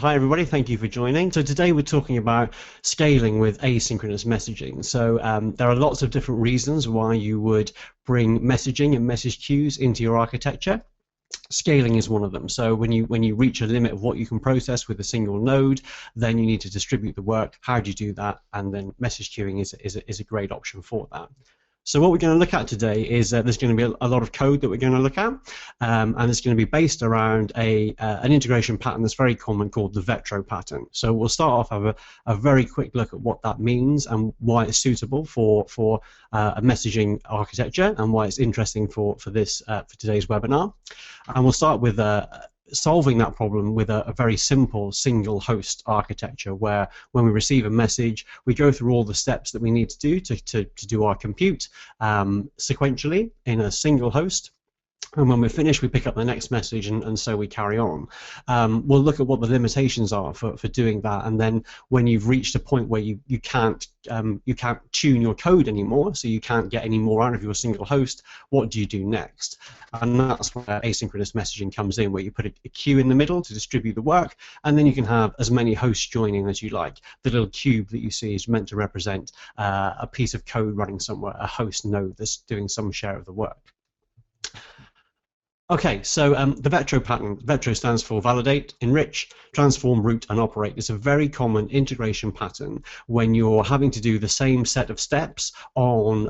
Hi everybody, thank you for joining. So today we're talking about scaling with asynchronous messaging. So there are lots of different reasons why you would bring messaging and message queues into your architecture. Scaling is one of them. So when you reach a limit of what you can process with a single node, then you need to distribute the work. How do you do that? And then message queuing is a great option for that. So what we're going to look at today is there's going to be a lot of code that we're going to look at, and it's going to be based around an integration pattern that's very common called the Vetro pattern. So we'll start off with a very quick look at what that means and why it's suitable for a messaging architecture and why it's interesting for today's webinar. And we'll start with solving that problem with a very simple single host architecture, where when we receive a message we go through all the steps that we need to do to do our compute sequentially in a single host. And when we're finished, we pick up the next message, and so we carry on. We'll look at what the limitations are for doing that, and then when you've reached a point where you can't tune your code anymore, so you can't get any more out of your single host, what do you do next? And that's where asynchronous messaging comes in, where you put a queue in the middle to distribute the work, and then you can have as many hosts joining as you like. The little cube that you see is meant to represent a piece of code running somewhere, a host node that's doing some share of the work. Okay, so the Vetro pattern. Vetro stands for validate, enrich, transform, route, and operate. It's a very common integration pattern when you're having to do the same set of steps on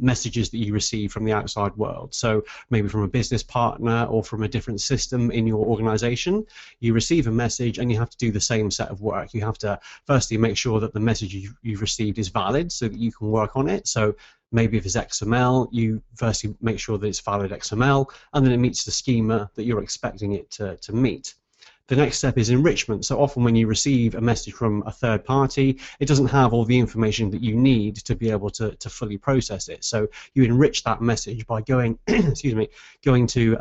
messages that you receive from the outside world. So maybe from a business partner or from a different system in your organization. You receive a message and you have to do the same set of work. You have to firstly make sure that the message you've received is valid so that you can work on it. So maybe if it's XML, you firstly make sure that it's valid XML, and then it meets the schema that you're expecting it to meet. The next step is enrichment. So often when you receive a message from a third party, it doesn't have all the information that you need to be able to fully process it. So you enrich that message by going, excuse me, going to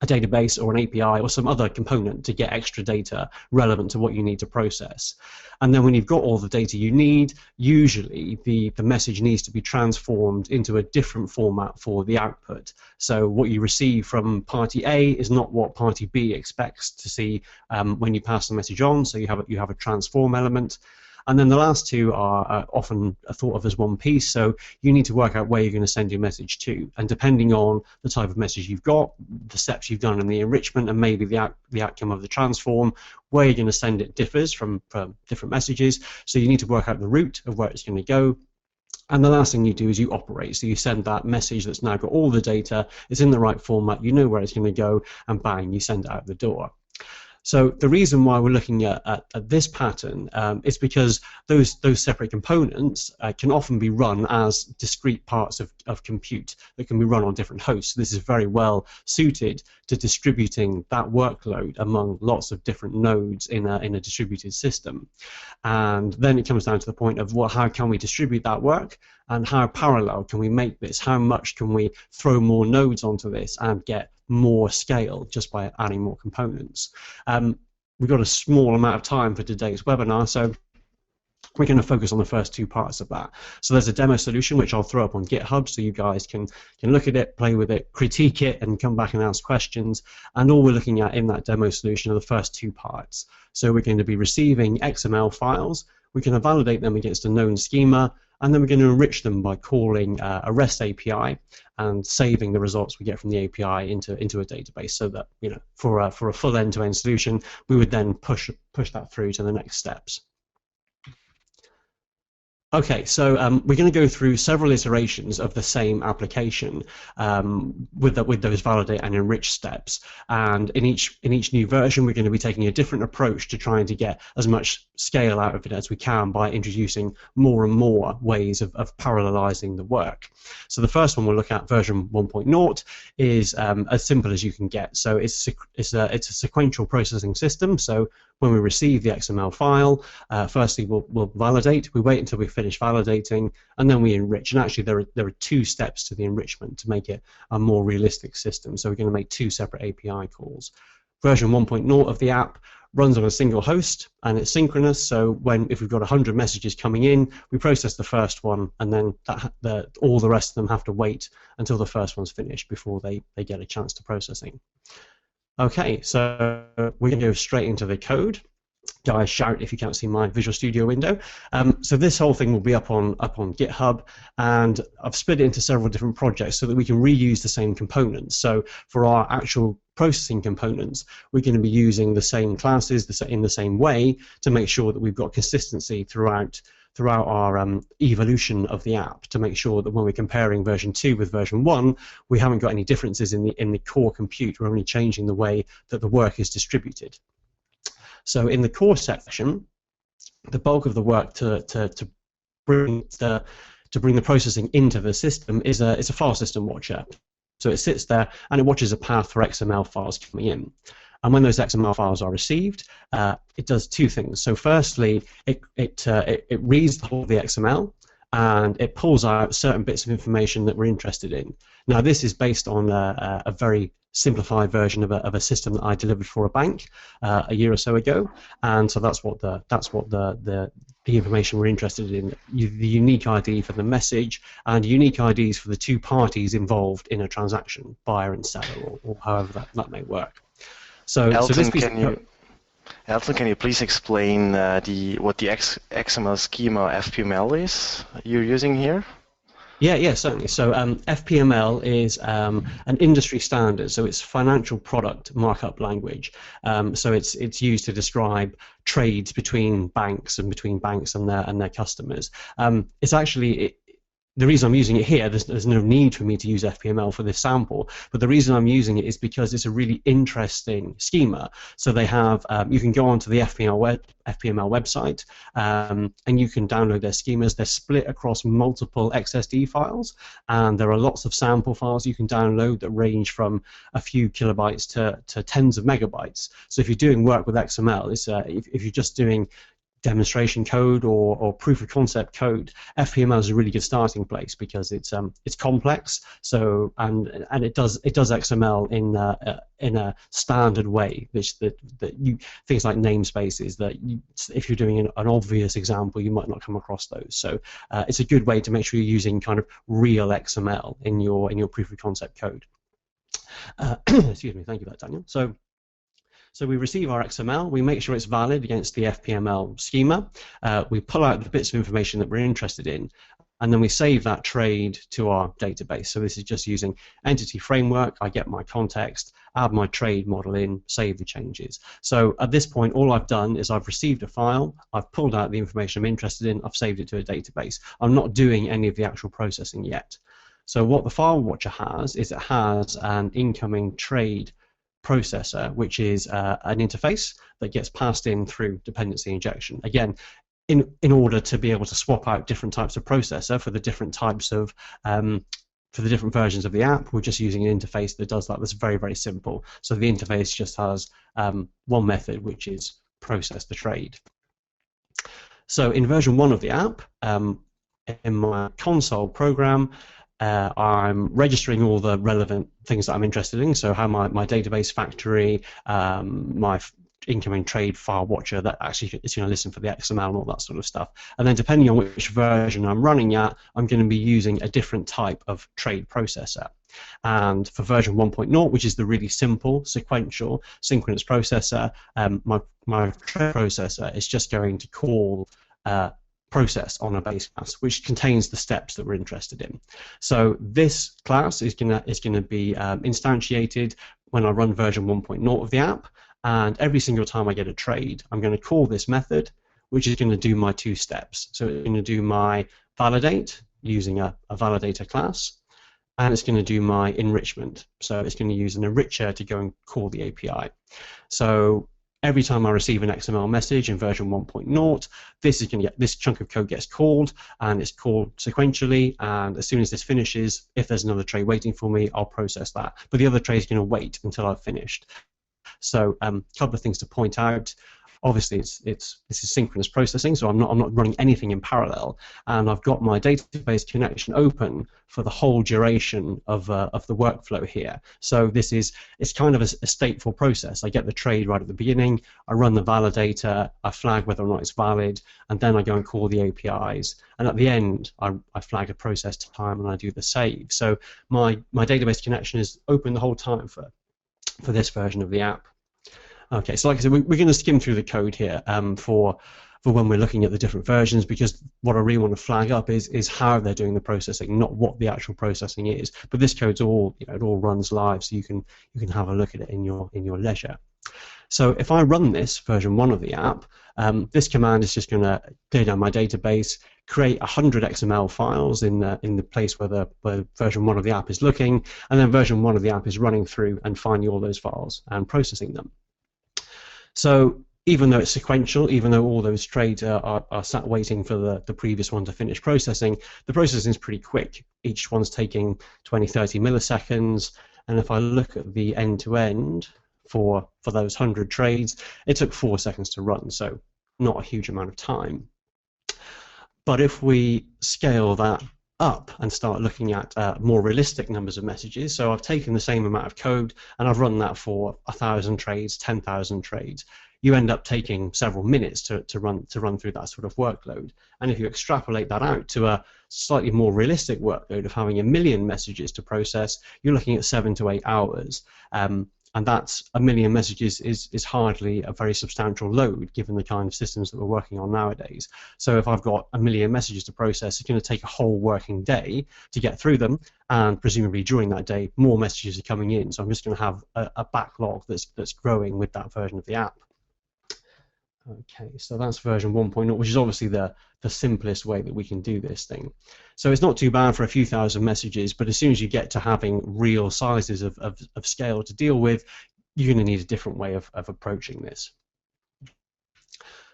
a database or an API or some other component to get extra data relevant to what you need to process. And then when you've got all the data you need, usually the message needs to be transformed into a different format for the output. So what you receive from party A is not what party B expects to see when you pass the message on, so you have a transform element. And then the last two are often thought of as one piece, so you need to work out where you're going to send your message to. And depending on the type of message you've got, the steps you've done in the enrichment, and maybe the outcome of the transform, where you're going to send it differs from different messages. So you need to work out the route of where it's going to go. And the last thing you do is you operate. So you send that message that's now got all the data, it's in the right format, you know where it's going to go, and bang, you send it out the door. So the reason why we're looking at this pattern is because those separate components can often be run as discrete parts of compute that can be run on different hosts. So this is very well suited to distributing that workload among lots of different nodes in a distributed system. And then it comes down to the point of, well, how can we distribute that work, and how parallel can we make this? How much can we throw more nodes onto this and get more scale just by adding more components? We've got a small amount of time for today's webinar, so we're going to focus on the first two parts of that. So there's a demo solution which I'll throw up on GitHub so you guys can look at it, play with it, critique it, and come back and ask questions. And all we're looking at in that demo solution are the first two parts. So we're going to be receiving XML files, we're going to validate them against a known schema, and then we're going to enrich them by calling a REST API and saving the results we get from the API into a database, so that, you know, for a full end-to-end solution, we would then push that through to the next steps. Okay, so we're going to go through several iterations of the same application with those validate and enrich steps, and in each new version we're going to be taking a different approach to trying to get as much scale out of it as we can by introducing more and more ways of parallelizing the work. So the first one we'll look at, version 1.0, is as simple as you can get. So it's a sequential processing system. So when we receive the XML file, firstly we'll validate. We wait until we finish validating, and then we enrich. And actually there are two steps to the enrichment to make it a more realistic system. So we're going to make two separate API calls. Version 1.0 of the app runs on a single host, and it's synchronous. So if we've got 100 messages coming in, we process the first one, and then all the rest of them have to wait until the first one's finished before they get a chance to processing. Okay, so we're going to go straight into the code. Guys, shout if you can't see my Visual Studio window. So this whole thing will be up on GitHub, and I've split it into several different projects so that we can reuse the same components. So for our actual processing components, we're going to be using the same classes in the same way to make sure that we've got consistency throughout our evolution of the app, to make sure that when we're comparing version 2 with version 1, we haven't got any differences in the core compute. We're only changing the way that the work is distributed. So in the core section, the bulk of the work to bring the processing into the system is a file system watcher. So it sits there and it watches a path for XML files coming in. And when those XML files are received, it does two things. So firstly, it reads the whole of the XML, and it pulls out certain bits of information that we're interested in. Now, this is based on a very simplified version of a system that I delivered for a bank a year or so ago, and so that's what the information we're interested in: the unique ID for the message and unique IDs for the two parties involved in a transaction, buyer and seller, or however that may work. So, Elton, can you please explain what the XML schema FPML is you're using here? Yeah, certainly. So FPML is an industry standard, so it's financial product markup language. So it's used to describe trades between banks and their customers. It's actually the reason I'm using it here, there's no need for me to use FPML for this sample, but the reason I'm using it is because it's a really interesting schema. So they have, you can go onto the FPML website, and you can download their schemas. They're split across multiple XSD files, and there are lots of sample files you can download that range from a few kilobytes to tens of megabytes. So if you're doing work with XML, if you're just doing demonstration code or proof of concept code, FPML is a really good starting place because it's complex. So and it does XML in a standard way, which things like namespaces that if you're doing an obvious example, you might not come across those. So it's a good way to make sure you're using kind of real XML in your proof of concept code. Excuse me, thank you for that, Daniel. So we receive our XML, we make sure it's valid against the FPML schema, we pull out the bits of information that we're interested in, and then we save that trade to our database. So this is just using entity framework. I get my context, add my trade model in, save the changes. So at this point, all I've done is I've received a file, I've pulled out the information I'm interested in, I've saved it to a database. I'm not doing any of the actual processing yet. So what the file watcher has is it has an incoming trade processor, which is an interface that gets passed in through dependency injection. Again, in order to be able to swap out different types of processor for the different types of for the different versions of the app, we're just using an interface that does that. That's very, very simple. So the interface just has one method, which is process the trade. So in version 1 of the app, in my console program, I'm registering all the relevant things that I'm interested in, so how my database factory, my incoming trade file watcher that actually is going to listen for the XML and all that sort of stuff. And then depending on which version I'm running at, I'm going to be using a different type of trade processor. And for version 1.0, which is the really simple, sequential, synchronous processor, my trade processor is just going to call process on a base class, which contains the steps that we're interested in. So this class is gonna be instantiated when I run version 1.0 of the app, and every single time I get a trade, I'm going to call this method, which is going to do my two steps. So it's going to do my validate using a validator class, and it's going to do my enrichment. So it's going to use an enricher to go and call the API. So every time I receive an XML message in version 1.0, this chunk of code gets called, and it's called sequentially, and as soon as this finishes, if there's another tray waiting for me, I'll process that. But the other tray is going to wait until I've finished. So a couple of things to point out. Obviously, this is synchronous processing, so I'm not running anything in parallel, and I've got my database connection open for the whole duration of the workflow here. So it's kind of a stateful process. I get the trade right at the beginning, I run the validator, I flag whether or not it's valid, and then I go and call the APIs. And at the end, I flag a process time and I do the save. So my database connection is open the whole time for for this version of the app. Okay, so like I said, we're going to skim through the code here for when we're looking at the different versions, because what I really want to flag up is how they're doing the processing, not what the actual processing is. But this code's all, it all runs live, so you can have a look at it in your leisure. So if I run this version 1 of the app, this command is just going to clear down my database, create 100 XML files in the place where version 1 of the app is looking, and then version 1 of the app is running through and finding all those files and processing them. So even though it's sequential, even though all those trades are sat waiting for the previous one to finish processing, the processing is pretty quick. Each one's taking 20, 30 milliseconds, and if I look at the end-to-end for those 100 trades, it took 4 seconds to run, so not a huge amount of time. But if we scale that up and start looking at more realistic numbers of messages, so I've taken the same amount of code and I've run that for 1,000 trades, 10,000 trades, you end up taking several minutes to run through that sort of workload. And if you extrapolate that out to a slightly more realistic workload of having 1 million messages to process, you're looking at 7 to 8 hours. And that's 1 million messages is hardly a very substantial load given the kind of systems that we're working on nowadays. So if I've got 1 million messages to process, it's going to take a whole working day to get through them, and presumably during that day more messages are coming in. So I'm just going to have a backlog that's growing with that version of the app. Okay, so that's version 1.0, which is obviously the simplest way that we can do this thing. So it's not too bad for a few thousand messages, but as soon as you get to having real sizes of scale to deal with, you're going to need a different way of approaching this.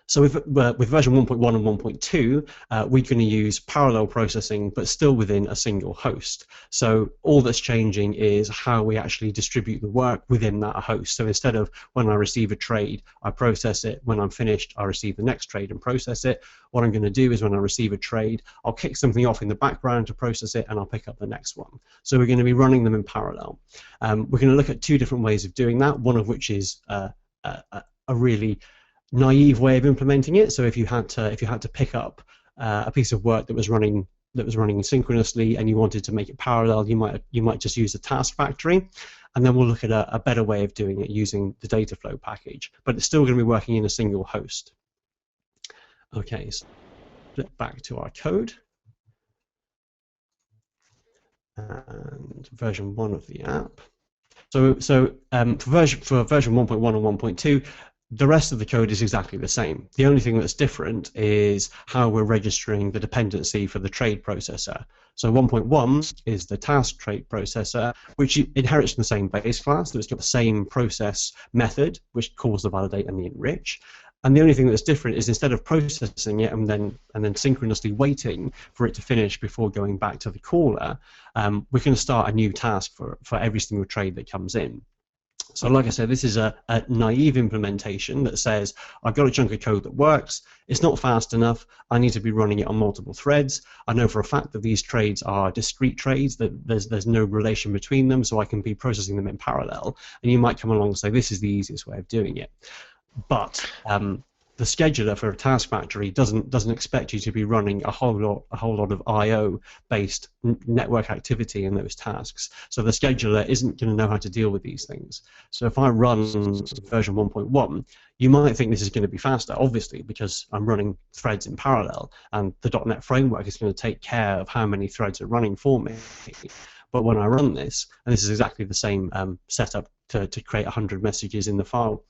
So with version 1.1 and 1.2, we're going to use parallel processing, but still within a single host. So all that's changing is how we actually distribute the work within that host. So instead of when I receive a trade, I process it. When I'm finished, I receive the next trade and process it. What I'm going to do is when I receive a trade, I'll kick something off in the background to process it, and I'll pick up the next one. So we're going to be running them in parallel. We're going to look at 2 different ways of doing that, one of which is a really naive way of implementing it. So if you had to pick up a piece of work that was running synchronously and you wanted to make it parallel, you might just use the task factory, and then we'll look at a better way of doing it using the data flow package. But it's still going to be working in a single host. Okay, so flip back to our code and version 1 of the app. So for version 1.1 and 1.2. The rest of the code is exactly the same. The only thing that's different is how we're registering the dependency for the trade processor. So 1.1 is the task trade processor, which inherits from the same base class, so it's got the same process method, which calls the validate and the enrich. And the only thing that's different is instead of processing it and then synchronously waiting for it to finish before going back to the caller, we can start a new task for every single trade that comes in. So like I said, this is a naive implementation that says, I've got a chunk of code that works, it's not fast enough, I need to be running it on multiple threads. I know for a fact that these trades are discrete trades, that there's no relation between them, so I can be processing them in parallel. And you might come along and say, this is the easiest way of doing it. But the scheduler for a task factory doesn't expect you to be running a whole lot of I/O-based network activity in those tasks. So the scheduler isn't going to know how to deal with these things. So if I run version 1.1, you might think this is going to be faster, obviously, because I'm running threads in parallel, and the .NET framework is going to take care of how many threads are running for me. But when I run this, and this is exactly the same setup to create 100 messages in the file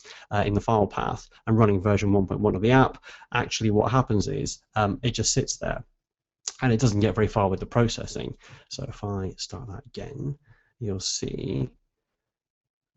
path, and running version 1.1 of the app, actually what happens is it just sits there, and it doesn't get very far with the processing. So if I start that again, you'll see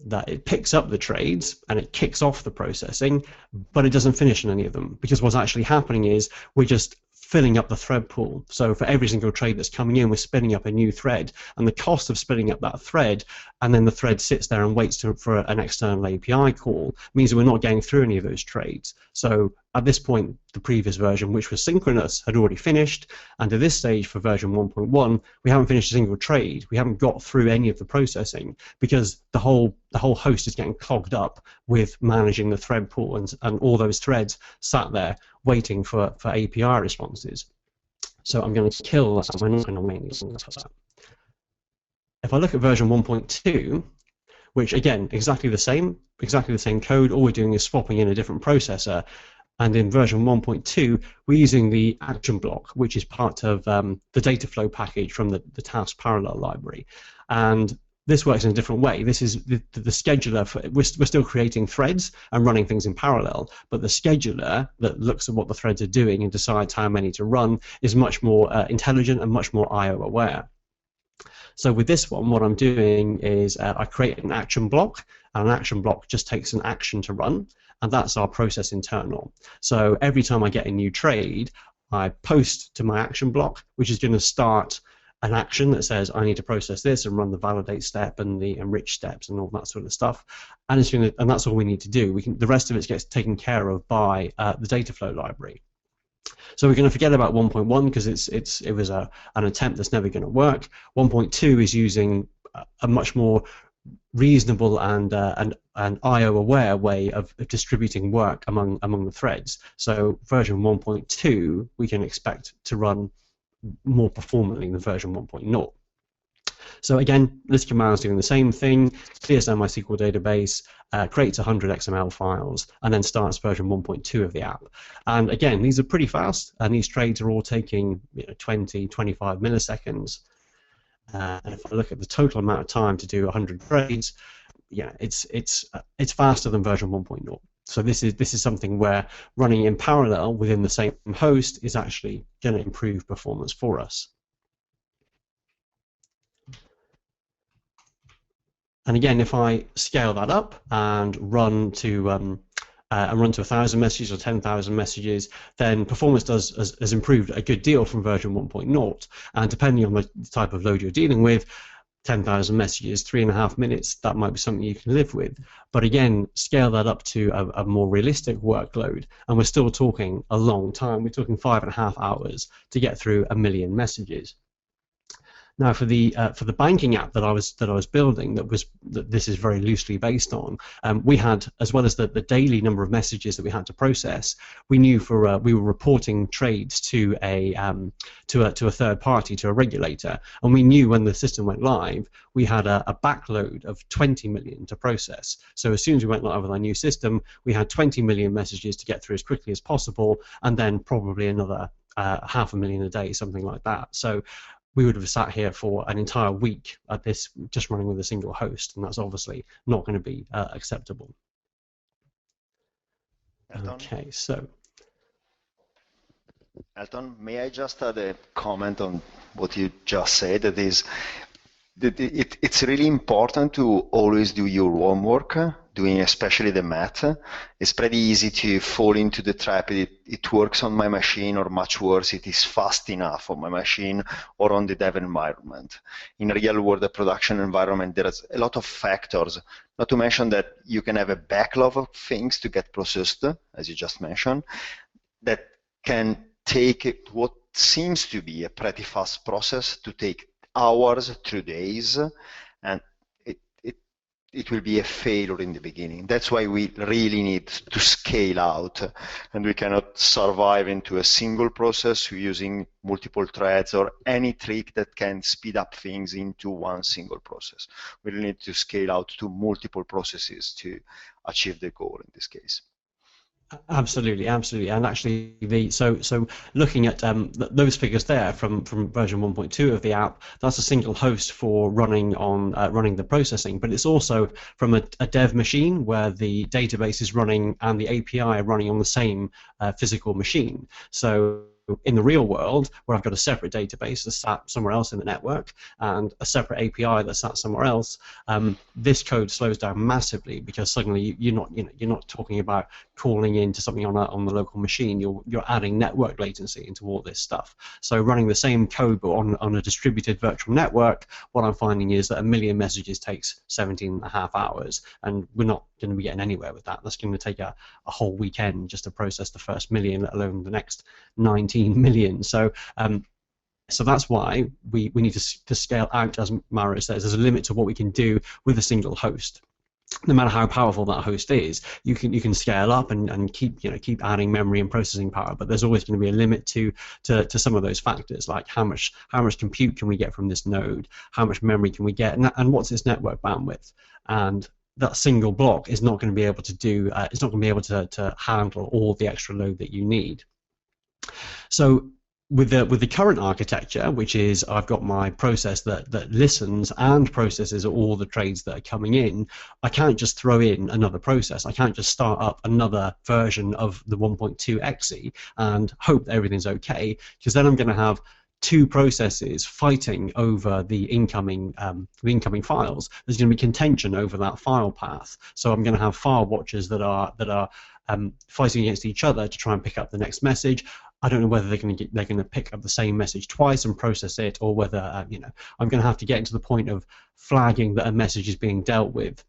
that it picks up the trades and it kicks off the processing, but it doesn't finish on any of them, because what's actually happening is we're just filling up the thread pool. So for every single trade that's coming in, we're spinning up a new thread, and the cost of spinning up that thread, and then the thread sits there and waits for an external API call, means that we're not getting through any of those trades. So at this point, the previous version, which was synchronous, had already finished, and at this stage for version 1.1, we haven't finished a single trade. We haven't got through any of the processing, because the whole host is getting clogged up with managing the thread pool, and all those threads sat there waiting for API responses. So I'm going to kill that. I'm not going to wait. If I look at version 1.2, which again, exactly the same code. All we're doing is swapping in a different processor. And in version 1.2, we're using the action block, which is part of the data flow package from the task parallel library. And this works in a different way. This is the scheduler. We're still creating threads and running things in parallel, but the scheduler that looks at what the threads are doing and decides how many to run is much more intelligent and much more I/O aware. So with this one, what I'm doing is I create an action block, and an action block just takes an action to run, and that's our process internal. So every time I get a new trade, I post to my action block, which is going to start an action that says I need to process this and run the validate step and the enrich steps and all that sort of stuff, and that's all we need to do. The rest of it gets taken care of by the data flow library. So we're going to forget about 1.1 because it was an attempt that's never going to work. 1.2 is using a much more reasonable and I/O aware way of distributing work among the threads. So version 1.2 we can expect to run more performantly than version 1.0. So again, this command is doing the same thing, clears down my SQL database, creates 100 XML files, and then starts version 1.2 of the app. And again, these are pretty fast, and these trades are all taking 20, 25 milliseconds. And if I look at the total amount of time to do 100 trades, it's faster than version 1.0. So this is something where running in parallel within the same host is actually going to improve performance for us. And again, if I scale that up and run to 1,000 messages or 10,000 messages, then performance has improved a good deal from version 1.0. And depending on the type of load you're dealing with, 10,000 messages, 3.5 minutes, that might be something you can live with. But again, scale that up to a more realistic workload, and we're still talking a long time. We're talking 5.5 hours to get through 1 million messages. Now, for the banking app that I was building, that this is very loosely based on, we had, as well as the daily number of messages that we had to process, we knew we were reporting trades to a third party, to a regulator, and we knew when the system went live, we had a backload of 20 million to process. So as soon as we went live with our new system, we had 20 million messages to get through as quickly as possible, and then probably another 500,000 a day, something like that. So we would have sat here for an entire week at this, just running with a single host, and that's obviously not going to be acceptable. Okay, so. Elton, may I just add a comment on what you just said? That is, it's really important to always do your homework, doing especially the math. It's pretty easy to fall into the trap. It works on my machine, or much worse, it is fast enough on my machine or on the dev environment. In a real world, the production environment, there's a lot of factors, not to mention that you can have a backlog of things to get processed, as you just mentioned, that can take what seems to be a pretty fast process to take hours through days, and it will be a failure in the beginning. That's why we really need to scale out, and we cannot survive into a single process using multiple threads or any trick that can speed up things into one single process. We need to scale out to multiple processes to achieve the goal in this case. Absolutely, absolutely, and actually, so looking at those figures there from version 1.2 of the app, that's a single host for running the processing, but it's also from a dev machine where the database is running and the API are running on the same physical machine. So in the real world, where I've got a separate database that's sat somewhere else in the network and a separate API that's sat somewhere else, this code slows down massively because suddenly you're not talking about calling into something on the local machine. You're adding network latency into all this stuff. So running the same code but on a distributed virtual network, what I'm finding is that 1 million messages takes 17.5 hours, and we're not going to be getting anywhere with that. That's going to take a whole weekend just to process the first 1 million, let alone the next 19 million. So that's why we need to scale out, as Mauro says. There's a limit to what we can do with a single host. no matter how powerful that host is, you can scale up and keep adding memory and processing power, but there's always going to be a limit to some of those factors, like how much compute can we get from this node, how much memory can we get, and what's its network bandwidth. And that single block is not going to be able to do it's not going to be able to handle all the extra load that you need. So with the current architecture, which is I've got my process that listens and processes all the trades that are coming in, I can't just throw in another process. I can't just start up another version of the 1.2xe and hope that everything's okay, because then I'm going to have two processes fighting over the incoming files. There's going to be contention over that file path. So I'm going to have file watchers that are fighting against each other to try and pick up the next message. I don't know whether they're going to pick up the same message twice and process it, or whether I'm going to have to get to the point of flagging that a message is being dealt with,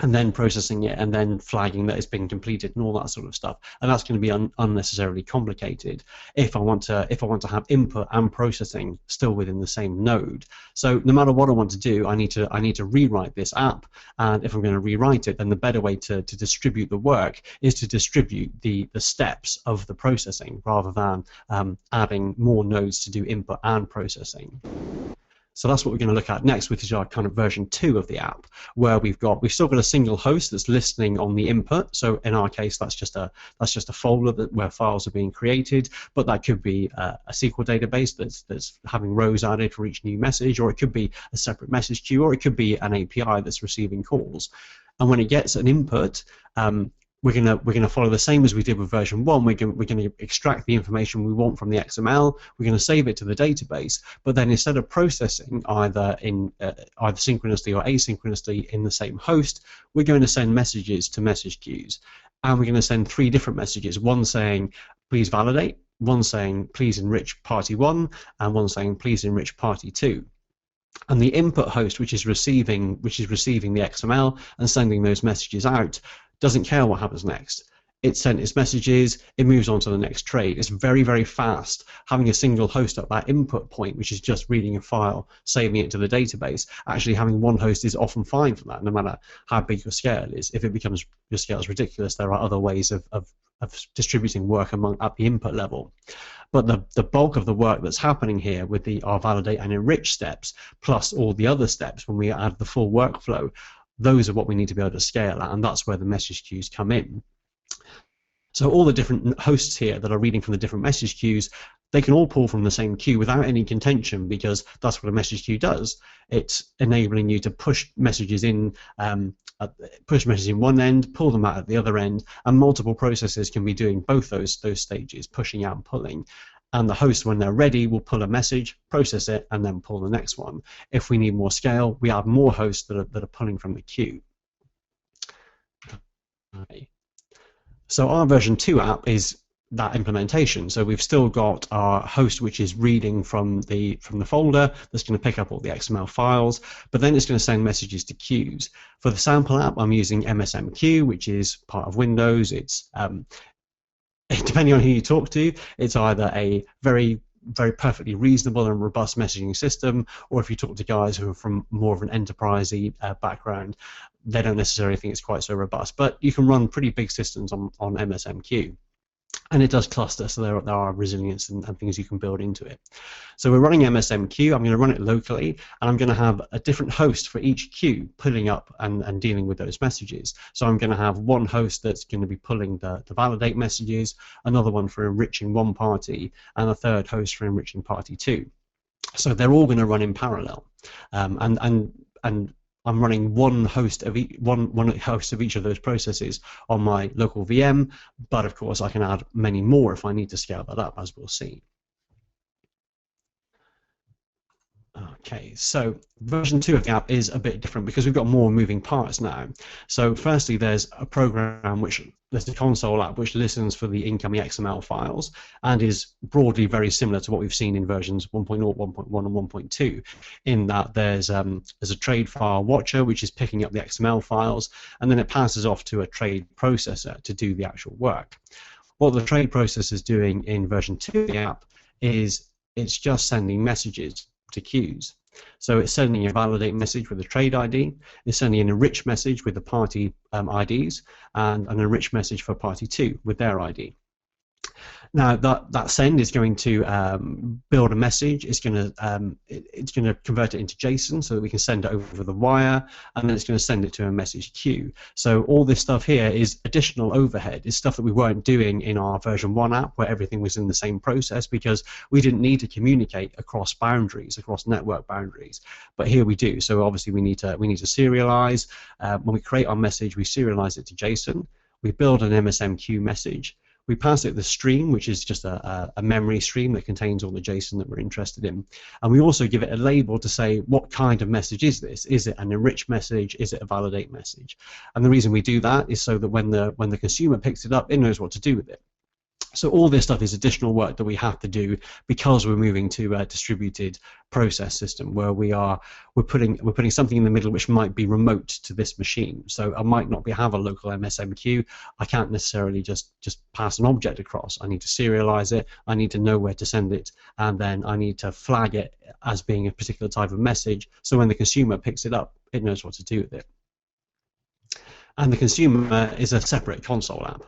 and then processing it, and then flagging that it's been completed, and all that sort of stuff. And that's going to be unnecessarily complicated if I want to have input and processing still within the same node. So no matter what I want to do, I need to rewrite this app. And if I'm going to rewrite it, then the better way to distribute the work is to distribute the steps of the processing, rather than adding more nodes to do input and processing. So that's what we're going to look at next, which is our kind of version 2 of the app, where we've still got a single host that's listening on the input. So in our case, that's just a folder where files are being created, but that could be a SQL database that's having rows added for each new message, or it could be a separate message queue, or it could be an API that's receiving calls. And when it gets an input, we're gonna follow the same as we did with version 1. We're gonna extract the information we want from the XML. We're gonna save it to the database. But then instead of processing either synchronously or asynchronously in the same host, we're going to send messages to message queues, and we're going to send 3 different messages. One saying please validate, one saying please enrich party 1, and one saying please enrich party 2. And the input host, which is receiving the XML and sending those messages out, doesn't care what happens next. It sent its messages, it moves on to the next trade. It's very, very fast. Having a single host at that input point, which is just reading a file, saving it to the database, actually having one host is often fine for that, no matter how big your scale is. If it becomes your scale is ridiculous, there are other ways of distributing work at the input level. But the bulk of the work that's happening here with our validate and enrich steps, plus all the other steps when we add the full workflow, those are what we need to be able to scale at, and that's where the message queues come in. So all the different hosts here that are reading from the different message queues, they can all pull from the same queue without any contention, because that's what a message queue does. It's enabling you to push messages in one end, pull them out at the other end, and multiple processes can be doing both those stages, pushing out and pulling. And the host, when they're ready, will pull a message, process it, and then pull the next one. If we need more scale, we have more hosts that are pulling from the queue. Okay. So our version 2 app is that implementation. So we've still got our host, which is reading from the folder, that's going to pick up all the XML files, but then it's going to send messages to queues. For the sample app, I'm using MSMQ, which is part of Windows. It's depending on who you talk to, it's either a very, very perfectly reasonable and robust messaging system, or if you talk to guys who are from more of an enterprisey background, they don't necessarily think it's quite so robust. But you can run pretty big systems on MSMQ. And it does cluster, so there are resilience and things you can build into it. So we're running MSMQ. I'm going to run it locally, and I'm going to have a different host for each queue pulling up and dealing with those messages. So I'm going to have one host that's going to be pulling the validate messages, another one for enriching one party, and a third host for enriching party 2. So they're all going to run in parallel, and I'm running one host of each of those processes on my local VM, but of course I can add many more if I need to scale that up, as we'll see. Okay, so version 2 of the app is a bit different because we've got more moving parts now. So firstly, there's a program there's a console app which listens for the incoming XML files and is broadly very similar to what we've seen in versions 1.0, 1.1, and 1.2, in that there's a trade file watcher which is picking up the XML files, and then it passes off to a trade processor to do the actual work. What the trade processor is doing in version 2 of the app is it's just sending messages to queues. So it's sending a validate message with a trade ID, it's sending an enrich message with the party IDs, and an enrich message for party 2 with their ID. Now that send is going to build a message. It's going to convert it into JSON so that we can send it over the wire, and then it's going to send it to a message queue. So all this stuff here is additional overhead. It's stuff that we weren't doing in our version 1 app, where everything was in the same process, because we didn't need to communicate across boundaries, across network boundaries. But here we do. So obviously we need to serialize. When we create our message, we serialize it to JSON. We build an MSMQ message. We pass it the stream, which is just a memory stream that contains all the JSON that we're interested in. And we also give it a label to say, what kind of message is this? Is it an enrich message? Is it a validate message? And the reason we do that is so that when the consumer picks it up, it knows what to do with it. So all this stuff is additional work that we have to do because we're moving to a distributed process system where we're putting something in the middle which might be remote to this machine. So I might not have a local MSMQ. I can't necessarily just pass an object across. I need to serialize it. I need to know where to send it, and then I need to flag it as being a particular type of message. So when the consumer picks it up, it knows what to do with it. And the consumer is a separate console app.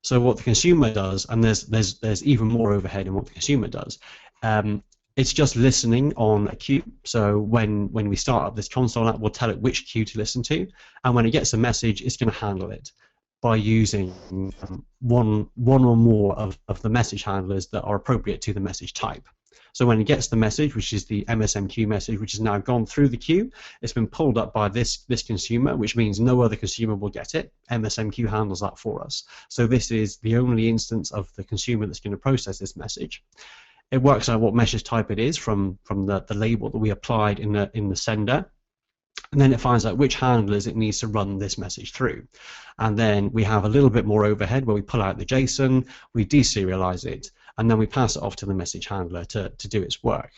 So what the consumer does, and there's even more overhead in what the consumer does, it's just listening on a queue. So when we start up this console app, we'll tell it which queue to listen to, and when it gets a message, it's going to handle it by using one or more of the message handlers that are appropriate to the message type. So when it gets the message, which is the MSMQ message, which has now gone through the queue, it's been pulled up by this consumer, which means no other consumer will get it. MSMQ handles that for us. So this is the only instance of the consumer that's going to process this message. It works out what message type it is from the label that we applied in the sender. And then it finds out which handlers it needs to run this message through. And then we have a little bit more overhead where we pull out the JSON, we deserialize it, and then we pass it off to the message handler to do its work.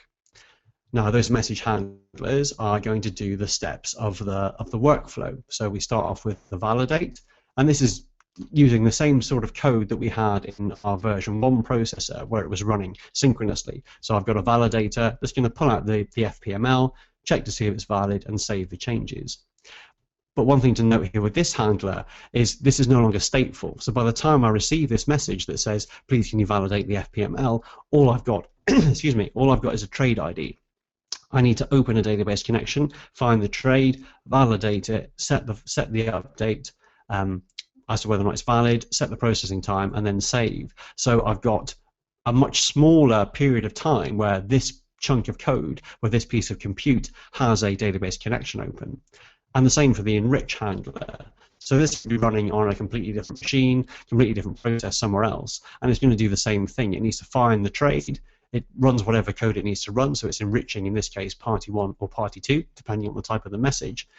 Now those message handlers are going to do the steps of the workflow. So we start off with the validate, and this is using the same sort of code that we had in our version 1 processor where it was running synchronously. So I've got a validator that's going to pull out the FPML, check to see if it's valid, and save the changes. But one thing to note here with this handler is this is no longer stateful. So by the time I receive this message that says, please can you validate the FPML, all I've got, excuse me, all I've got is a trade ID. I need to open a database connection, find the trade, validate it, set the update as to whether or not it's valid, set the processing time, and then save. So I've got a much smaller period of time where this chunk of code, where this piece of compute has a database connection open. And the same for the enrich handler. So this can be running on a completely different machine, completely different process somewhere else, and it's going to do the same thing. It needs to find the trade. It runs whatever code it needs to run, so it's enriching, in this case, party 1 or party 2, depending on the type of the message,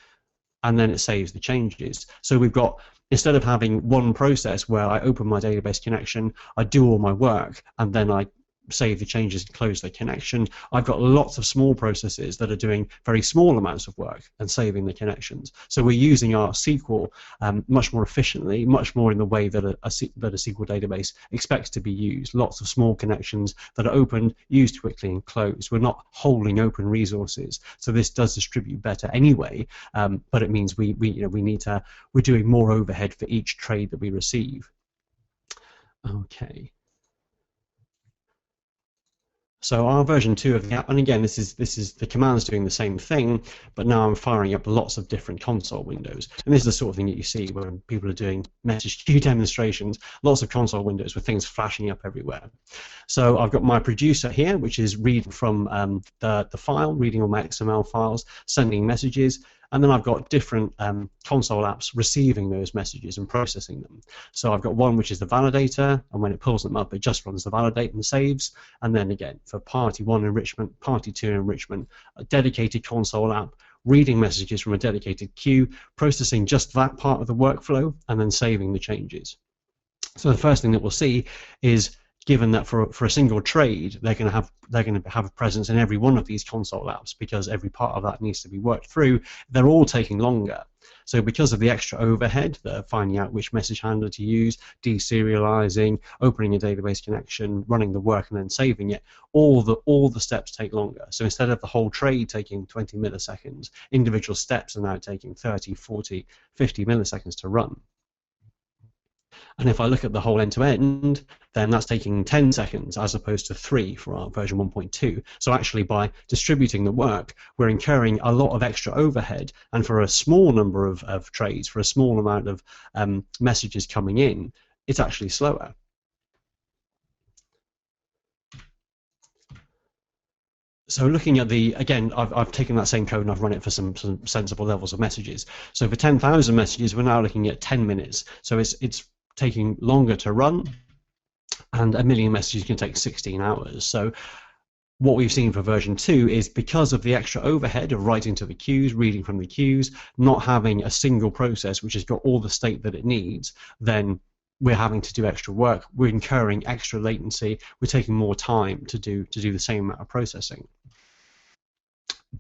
and then it saves the changes. So we've got, instead of having one process where I open my database connection, I do all my work, and then I save the changes and close the connection, I've got lots of small processes that are doing very small amounts of work and saving the connections. So we're using our SQL much more efficiently, much more in the way that a SQL database expects to be used. Lots of small connections that are opened, used quickly, and closed. We're not holding open resources. So this does distribute better anyway, but it means we're doing more overhead for each trade that we receive. Okay. So our version 2 of the app, and again, this is the commands doing the same thing, but now I'm firing up lots of different console windows. And this is the sort of thing that you see when people are doing message queue demonstrations, lots of console windows with things flashing up everywhere. So I've got my producer here, which is reading from the file, reading all my XML files, sending messages, and then I've got different console apps receiving those messages and processing them. So I've got one which is the validator, and when it pulls them up, it just runs the validate and saves. And then again, for party 1 enrichment, party 2 enrichment, a dedicated console app reading messages from a dedicated queue, processing just that part of the workflow, and then saving the changes. So the first thing that we'll see is, given that for a single trade, they're going to have a presence in every one of these console apps because every part of that needs to be worked through, they're all taking longer. So because of the extra overhead, finding out which message handler to use, deserializing, opening a database connection, running the work, and then saving it, all the steps take longer. So instead of the whole trade taking 20 milliseconds, individual steps are now taking 30, 40, 50 milliseconds to run. And if I look at the whole end-to-end, then that's taking 10 seconds as opposed to 3 for our version 1.2. So actually, by distributing the work, we're incurring a lot of extra overhead, and for a small number of trades, for a small amount of messages coming in, it's actually slower. So looking at again, I've taken that same code and I've run it for some sensible levels of messages. So for 10,000 messages, we're now looking at 10 minutes. So it's taking longer to run, and 1 million messages can take 16 hours. So what we've seen for version 2 is, because of the extra overhead of writing to the queues, reading from the queues, not having a single process which has got all the state that it needs, then we're having to do extra work, we're incurring extra latency, we're taking more time to do the same amount of processing.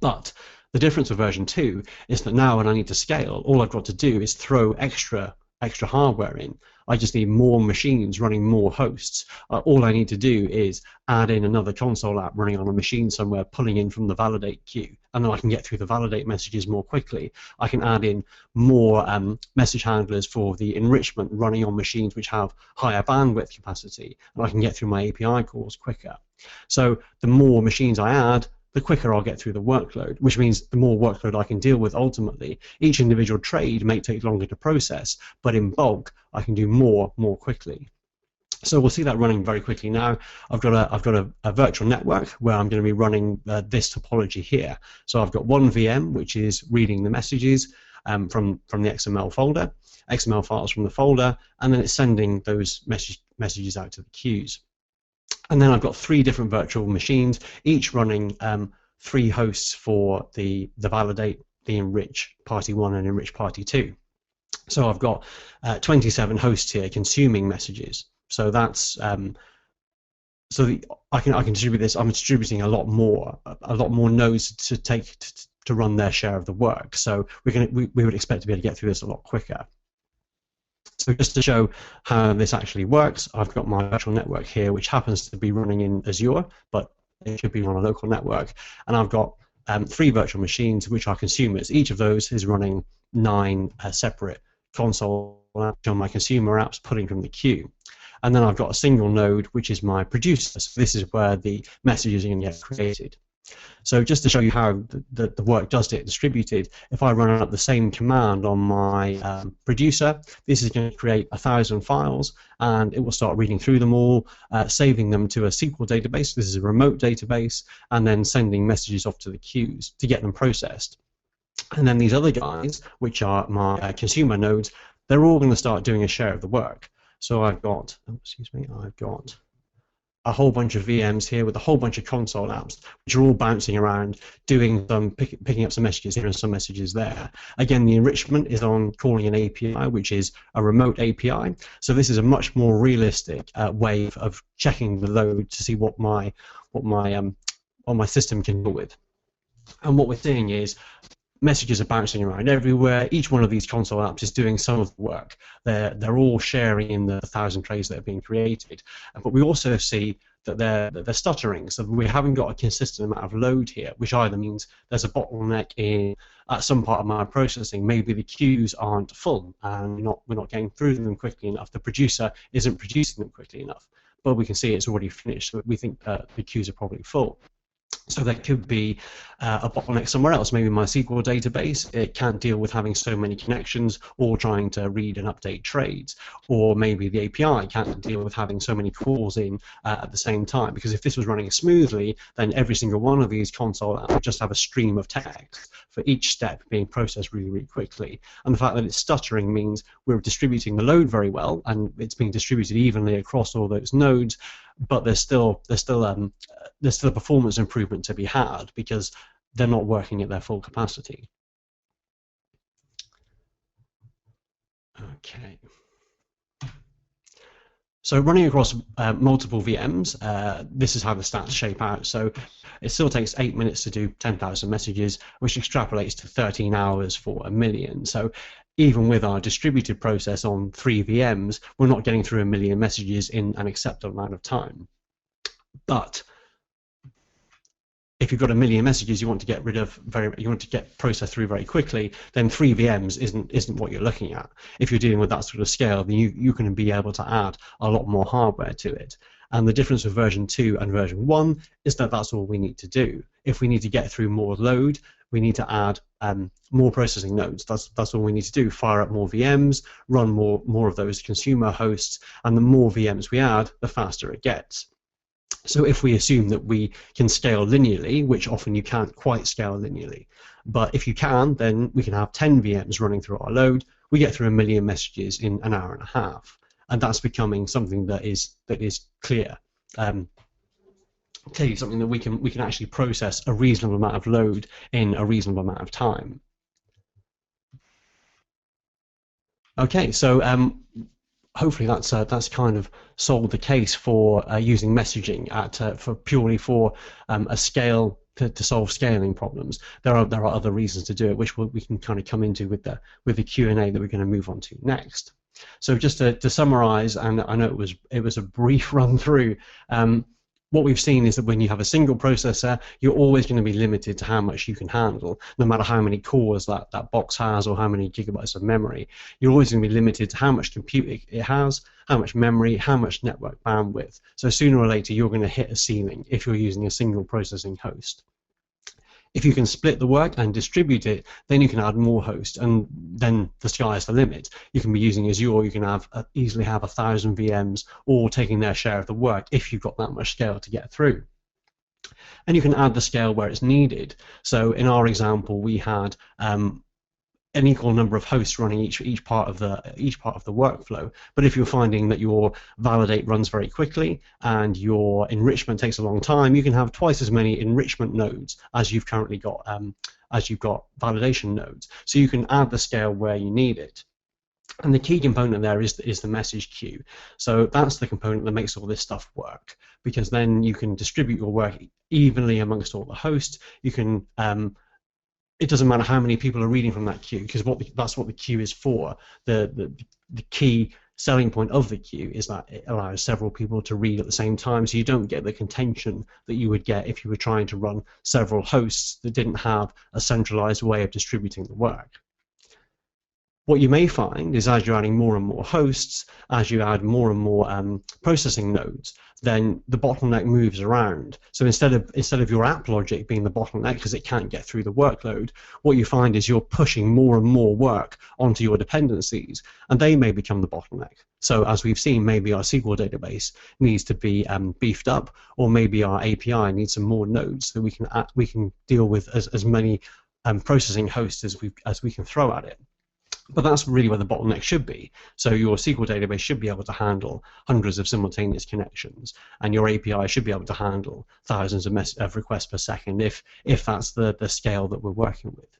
But the difference with version 2 is that now when I need to scale, all I've got to do is throw extra hardware in. I just need more machines running more hosts. All I need to do is add in another console app running on a machine somewhere, pulling in from the validate queue, and then I can get through the validate messages more quickly. I can add in more message handlers for the enrichment running on machines which have higher bandwidth capacity, and I can get through my API calls quicker. So the more machines I add, the quicker I'll get through the workload, which means the more workload I can deal with ultimately. Each individual trade may take longer to process, but in bulk, I can do more quickly. So we'll see that running very quickly now. I've got a virtual network where I'm going to be running this topology here. So I've got one VM which is reading the messages from the XML folder, XML files from the folder, and then it's sending those messages out to the queues. And then I've got 3 different virtual machines, each running 3 hosts for the validate, the enrich party 1 and enrich party 2. So I've got 27 hosts here consuming messages. So that's I can distribute this. I'm distributing a lot more nodes to run their share of the work. So we would expect to be able to get through this a lot quicker. So just to show how this actually works, I've got my virtual network here, which happens to be running in Azure, but it should be on a local network. And I've got 3 virtual machines, which are consumers. Each of those is running 9 separate console apps on my consumer apps pulling from the queue. And then I've got a single node, which is my producer. So this is where the messages are going to get created. So just to show you how the work does get distributed, if I run up the same command on my producer, this is going to create 1,000 files, and it will start reading through them all, saving them to a SQL database. This is a remote database, and then sending messages off to the queues to get them processed. And then these other guys, which are my consumer nodes, they're all going to start doing a share of the work. So I've got a whole bunch of VMs here with a whole bunch of console apps, which are all bouncing around, doing some picking up some messages here and some messages there. Again, the enrichment is on calling an API, which is a remote API. So this is a much more realistic way of checking the load to see what my system can deal with. And what we're seeing is messages are bouncing around everywhere. Each one of these console apps is doing some of the work. They're all sharing in the 1,000 trays that are being created. But we also see that they're stuttering, so we haven't got a consistent amount of load here, which either means there's a bottleneck in some part of my processing. Maybe the queues aren't full and we're not getting through them quickly enough. The producer isn't producing them quickly enough. But we can see it's already finished, so we think the queues are probably full. So there could be a bottleneck somewhere else. Maybe my SQL database, it can't deal with having so many connections or trying to read and update trades. Or maybe the API can't deal with having so many calls in at the same time. Because if this was running smoothly, then every single one of these console apps would just have a stream of text for each step being processed really, really quickly. And the fact that it's stuttering means we're distributing the load very well, and it's being distributed evenly across all those nodes, but there's still a performance improvement to be had because they're not working at their full capacity. Okay. So running across multiple VMs, this is how the stats shape out. So it still takes 8 minutes to do 10,000 messages, which extrapolates to 13 hours for 1 million. So even with our distributed process on 3 VMs, we're not getting through 1 million messages in an acceptable amount of time. But if you've got 1 million messages you want to get rid of you want to get processed through very quickly, then 3 VMs isn't what you're looking at. If you're dealing with that sort of scale, then you can be able to add a lot more hardware to it. And the difference with version 2 and version 1 is that that's all we need to do. If we need to get through more load, we need to add more processing nodes. That's all we need to do. Fire up more VMs, run more of those consumer hosts, and the more VMs we add, the faster it gets. So if we assume that we can scale linearly, which often you can't quite scale linearly, but if you can, then we can have 10 VMs running through our load. We get through 1 million messages in an hour and a half, and that's becoming something that is clear. Clearly, something that we can actually process a reasonable amount of load in a reasonable amount of time. Okay, so hopefully that's kind of solved the case for using messaging purely for a scale to solve scaling problems. There are other reasons to do it, which we can kind of come into with the Q&A that we're going to move on to next. So just to summarize, and I know it was a brief run through. What we've seen is that when you have a single processor, you're always going to be limited to how much you can handle, no matter how many cores that box has or how many gigabytes of memory. You're always going to be limited to how much compute it has, how much memory, how much network bandwidth. So sooner or later, you're going to hit a ceiling if you're using a single processing host. If you can split the work and distribute it, then you can add more hosts, and then the sky is the limit. You can be using Azure, you can easily have 1,000 VMs all taking their share of the work if you've got that much scale to get through. And you can add the scale where it's needed. So in our example, we had an equal number of hosts running each part of the workflow. But if you're finding that your validate runs very quickly and your enrichment takes a long time, you can have twice as many enrichment nodes as you've currently got validation nodes. So you can add the scale where you need it. And the key component there is the message queue. So that's the component that makes all this stuff work, because then you can distribute your work evenly amongst all the hosts. You can it doesn't matter how many people are reading from that queue, because that's what the queue is for. The key selling point of the queue is that it allows several people to read at the same time, so you don't get the contention that you would get if you were trying to run several hosts that didn't have a centralized way of distributing the work. What you may find is as you're adding more and more hosts, as you add more and more processing nodes, then the bottleneck moves around. So instead of your app logic being the bottleneck because it can't get through the workload, what you find is you're pushing more and more work onto your dependencies, and they may become the bottleneck. So as we've seen, maybe our SQL database needs to be beefed up, or maybe our API needs some more nodes so that we can deal with as many processing hosts as we can throw at it. But that's really where the bottleneck should be. So your SQL database should be able to handle hundreds of simultaneous connections, and your API should be able to handle thousands of requests per second if that's the scale that we're working with.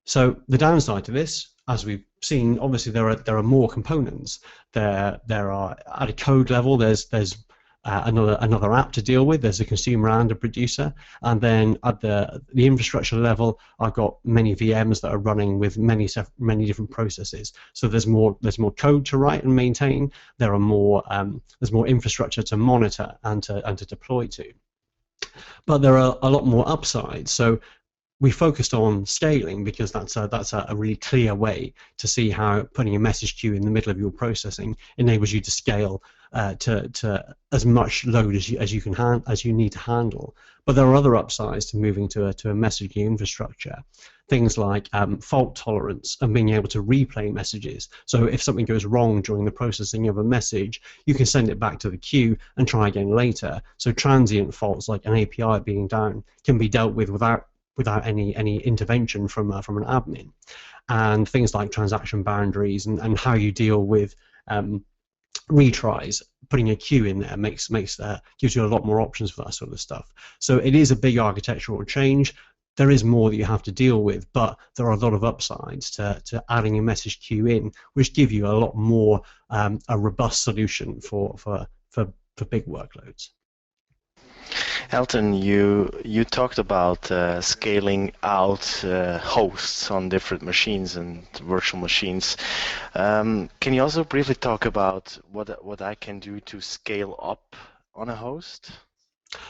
So the downside to this, as we've seen, obviously there are more components. There are at a code level. There's another app to deal with. There's a consumer and a producer, and then at the infrastructure level, I've got many VMs that are running with many different processes. So there's more code to write and maintain. There's more infrastructure to monitor and to deploy to. But there are a lot more upsides. So we focused on scaling because that's a really clear way to see how putting a message queue in the middle of your processing enables you to scale to as much load as you need to handle. But there are other upsides to moving to a messaging infrastructure. Things like fault tolerance and being able to replay messages. So if something goes wrong during the processing of a message, you can send it back to the queue and try again later. So transient faults like an API being down can be dealt with without any intervention from an admin. And things like transaction boundaries and how you deal with retries, putting a queue in there gives you a lot more options for that sort of stuff. So it is a big architectural change. there is more that you have to deal with, but there are a lot of upsides to adding a message queue in, which give you a lot more a robust solution for big workloads. Elton, you talked about scaling out hosts on different machines and virtual machines. Can you also briefly talk about what I can do to scale up on a host?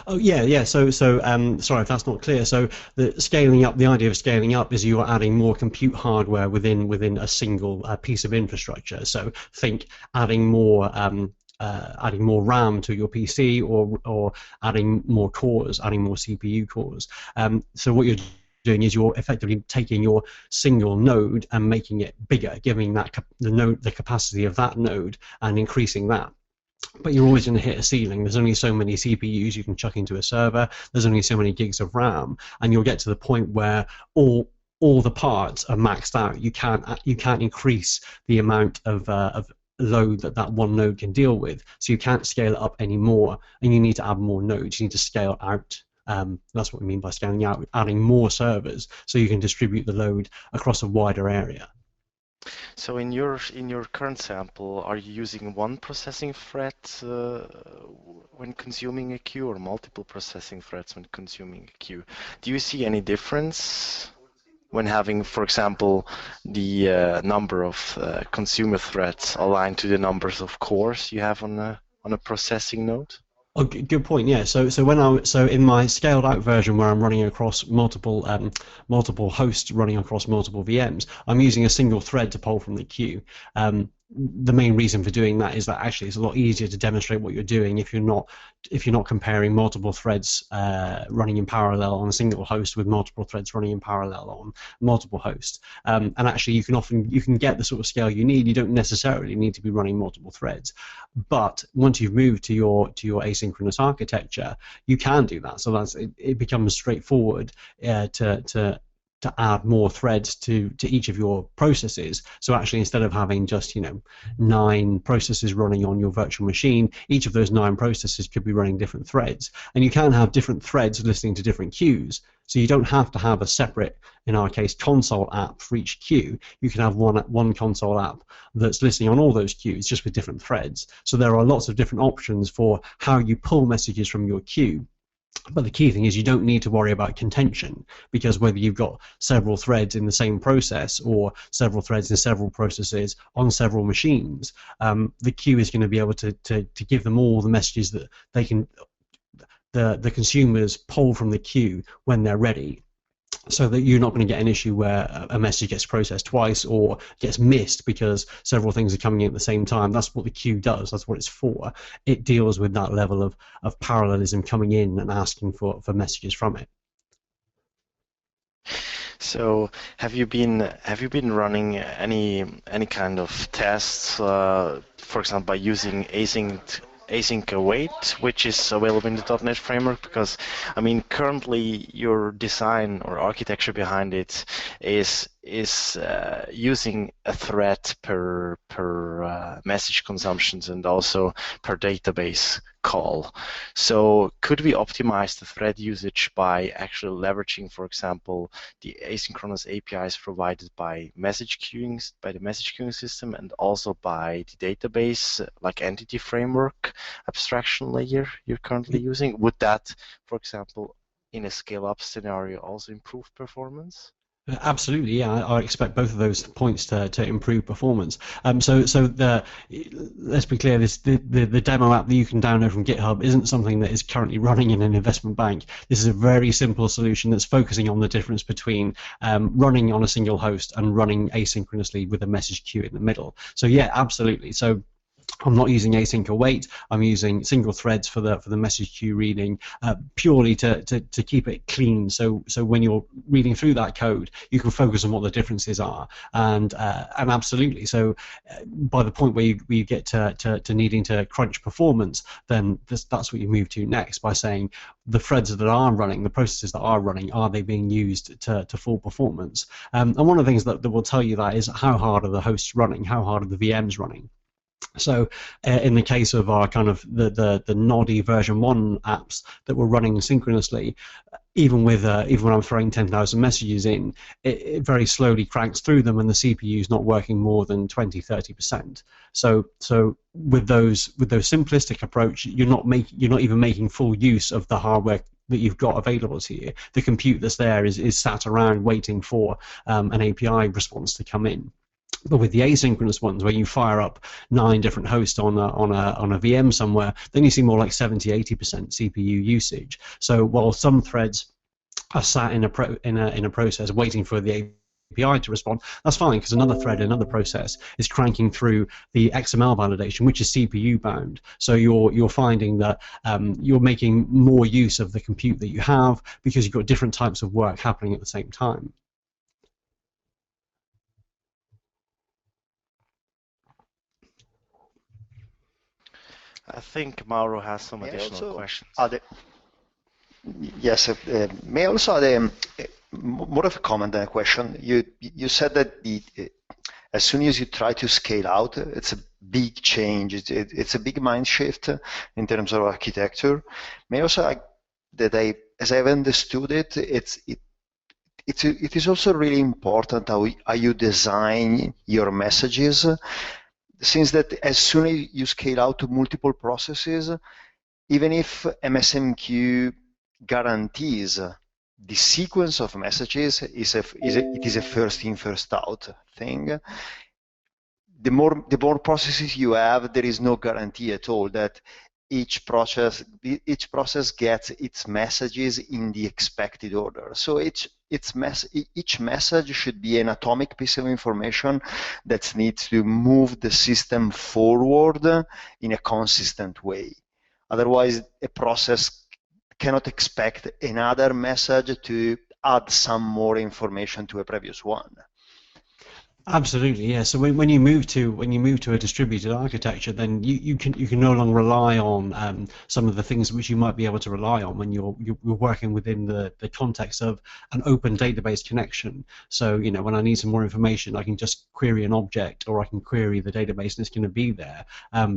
Oh yeah. So sorry if that's not clear. So the scaling up, the idea of scaling up is you are adding more compute hardware within a single piece of infrastructure. So think adding more RAM to your PC, or adding more cores, adding more CPU cores. So what you're doing is you're effectively taking your single node and making it bigger, giving that the capacity of that node and increasing that. But you're always going to hit a ceiling. There's only so many CPUs you can chuck into a server. There's only so many gigs of RAM, and you'll get to the point where all the parts are maxed out. You can't increase the amount of load that one node can deal with, so you can't scale it up anymore, and you need to add more nodes. You need to scale out. That's what we mean by scaling out, adding more servers so you can distribute the load across a wider area. So in your current sample, are you using one processing thread when consuming a queue, or multiple processing threads when consuming a queue? Do you see any difference when having, for example, the number of consumer threads aligned to the numbers of cores you have on a processing node? Oh, good point. Yeah. So in my scaled out version, where I'm running across multiple hosts running across multiple VMs, I'm using a single thread to pull from the queue. The main reason for doing that is that actually it's a lot easier to demonstrate what you're doing if you're not comparing multiple threads running in parallel on a single host with multiple threads running in parallel on multiple hosts. And actually you can get the sort of scale you need. You don't necessarily need to be running multiple threads, but once you've moved to your asynchronous architecture, you can do that. So it becomes straightforward to add more threads to each of your processes. So actually, instead of having just 9 processes running on your virtual machine, each of those 9 processes could be running different threads, and you can have different threads listening to different queues. So you don't have to have a separate, in our case, console app for each queue. You can have one console app that's listening on all those queues, just with different threads. So there are lots of different options for how you pull messages from your queue. But the key thing is you don't need to worry about contention, because whether you've got several threads in the same process or several threads in several processes on several machines, the queue is going to be able to give them all the messages that they can, the consumers pull from the queue when they're ready, so that you're not going to get an issue where a message gets processed twice or gets missed because several things are coming in at the same time. That's what the queue does. That's what it's for. It deals with that level of parallelism coming in and asking for messages from it. So have you been running any kind of tests, for example, by using async await, which is available in the .NET framework? Because I mean, currently your design or architecture behind it is using a thread per message consumptions and also per database call. So could we optimize the thread usage by actually leveraging, for example, the asynchronous APIs provided by the message queuing system, and also by the database like entity framework abstraction layer you're currently using? Would that, for example, in a scale-up scenario, also improve performance? Absolutely, yeah. I expect both of those points to improve performance. Let's be clear. The demo app that you can download from GitHub isn't something that is currently running in an investment bank. This is a very simple solution that's focusing on the difference between running on a single host and running asynchronously with a message queue in the middle. So yeah, absolutely. So I'm not using async await. I'm using single threads for the message queue reading, purely to keep it clean. So when you're reading through that code, you can focus on what the differences are. And absolutely. So by the point where you get to needing to crunch performance, then that's what you move to next, by saying the threads that are running, the processes that are running, are they being used to full performance? And one of the things that will tell you that is how hard are the hosts running, how hard are the VMs running. So in the case of our kind of the Noddy version 1 apps that were running synchronously, even when I'm throwing 10,000 messages in, it very slowly cranks through them, and the CPU is not working more than 20-30%. So with those simplistic approach, you're not even making full use of the hardware that you've got available to you. The compute that's there is sat around waiting for an API response to come in. But with the asynchronous ones, where you fire up 9 different hosts on a VM somewhere, then you see more like 70-80% CPU usage. So while some threads are sat in a process waiting for the API to respond, that's fine, because another thread, another process is cranking through the XML validation, which is CPU bound. So you're finding that you're making more use of the compute that you have, because you've got different types of work happening at the same time. I think Mauro has some additional questions. Yes, may I also add more of a comment than a question. You said that as soon as you try to scale out, it's a big change. It's a big mind shift in terms of architecture. May I also add that as I've understood it, it is also really important how you design your messages, since that as soon as you scale out to multiple processes, even if MSMQ guarantees the sequence of messages, it is a first in, first out thing. The more processes you have, there is no guarantee at all that each process gets its messages in the expected order. So each message should be an atomic piece of information that needs to move the system forward in a consistent way. Otherwise, a process cannot expect another message to add some more information to a previous one. Absolutely, yeah. So when you move to a distributed architecture, then you can no longer rely on some of the things which you might be able to rely on when you're working within the context of an open database connection. So when I need some more information, I can just query an object, or I can query the database, and it's going to be there